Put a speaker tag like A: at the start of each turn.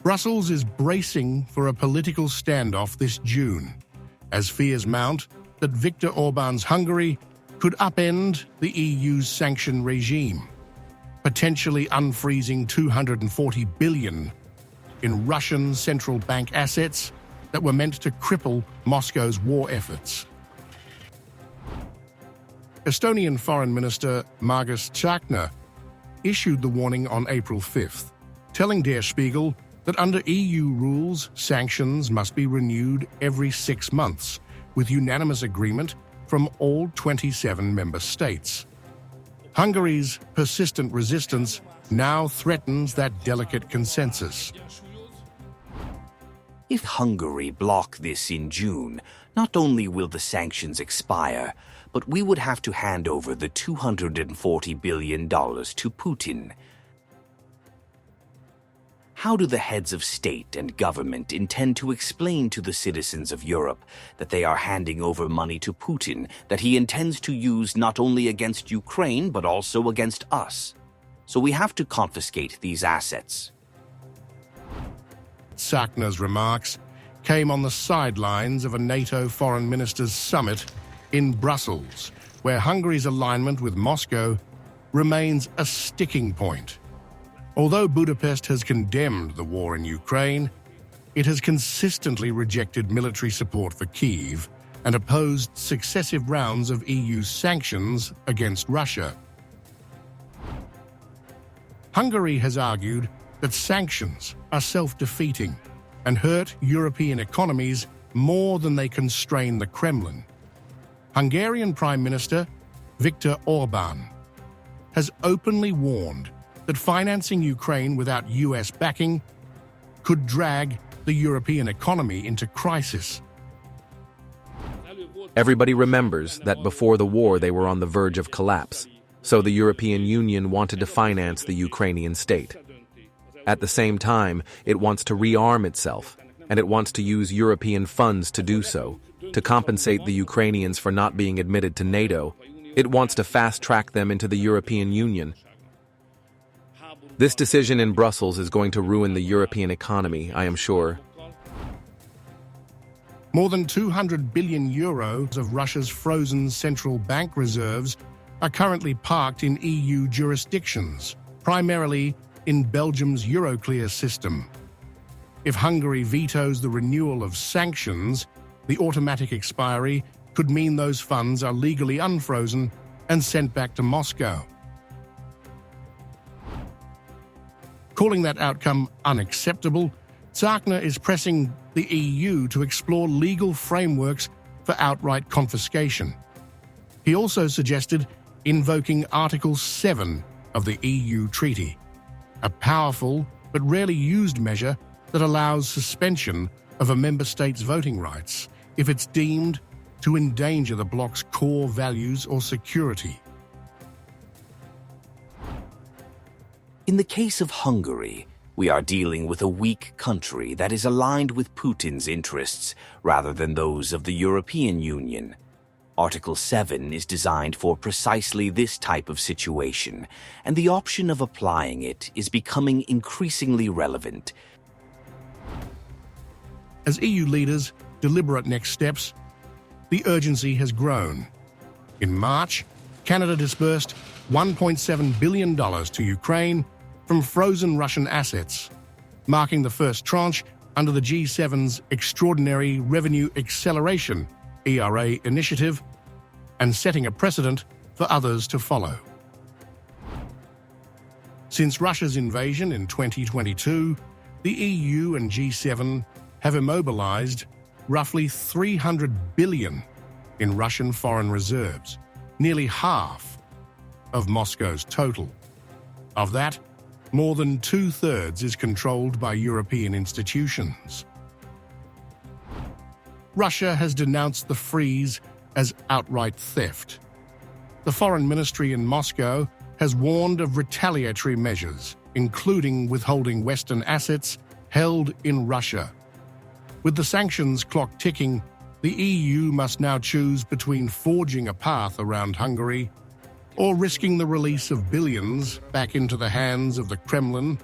A: Brussels is bracing for a political standoff this June, as fears mount that Viktor Orbán's Hungary could upend the EU's sanction regime, potentially unfreezing $240 billion in Russian central bank assets that were meant to cripple Moscow's war efforts. Estonian Foreign Minister Margus Tsahkna issued the warning on April 5th, telling Der Spiegel that under EU rules, sanctions must be renewed every 6 months, with unanimous agreement from all 27 member states. Hungary's persistent resistance now threatens that delicate consensus.
B: If Hungary block this in June, not only will the sanctions expire, but we would have to hand over the $240 billion to Putin. How do the heads of state and government intend to explain to the citizens of Europe that they are handing over money to Putin that he intends to use not only against Ukraine but also against us? So we have to confiscate these assets.
A: Tsahkna's remarks came on the sidelines of a NATO foreign ministers' summit in Brussels, where Hungary's alignment with Moscow remains a sticking point. Although Budapest has condemned the war in Ukraine, it has consistently rejected military support for Kyiv and opposed successive rounds of EU sanctions against Russia. Hungary has argued that sanctions are self-defeating and hurt European economies more than they constrain the Kremlin. Hungarian Prime Minister Viktor Orbán has openly warned that financing Ukraine without US backing could drag the European economy into crisis.
C: Everybody remembers that before the war they were on the verge of collapse, so the European Union wanted to finance the Ukrainian state. At the same time, it wants to rearm itself, and it wants to use European funds to do so. To compensate the Ukrainians for not being admitted to NATO, it wants to fast-track them into the European Union. This decision in Brussels is going to ruin the European economy, I am sure.
A: More than 200 billion euros of Russia's frozen central bank reserves are currently parked in EU jurisdictions, primarily in Belgium's Euroclear system. If Hungary vetoes the renewal of sanctions, the automatic expiry could mean those funds are legally unfrozen and sent back to Moscow. Calling that outcome unacceptable, Tsahkna is pressing the EU to explore legal frameworks for outright confiscation. He also suggested invoking Article 7 of the EU treaty, a powerful but rarely used measure that allows suspension of a member state's voting rights if it's deemed to endanger the bloc's core values or security.
B: In the case of Hungary, we are dealing with a weak country that is aligned with Putin's interests rather than those of the European Union. Article 7 is designed for precisely this type of situation, and the option of applying it is becoming increasingly relevant.
A: As EU leaders deliberate next steps, the urgency has grown. In March, Canada disbursed $1.7 billion to Ukraine from frozen Russian assets, marking the first tranche under the G7's Extraordinary Revenue Acceleration (ERA) initiative and setting a precedent for others to follow. Since Russia's invasion in 2022, the EU and G7 have immobilized roughly $300 billion in Russian foreign reserves, nearly half of Moscow's total. Of that, more than 2/3 is controlled by European institutions. Russia has denounced the freeze as outright theft. The Foreign Ministry in Moscow has warned of retaliatory measures, including withholding Western assets held in Russia. With the sanctions clock ticking, the EU must now choose between forging a path around Hungary or risking the release of billions back into the hands of the Kremlin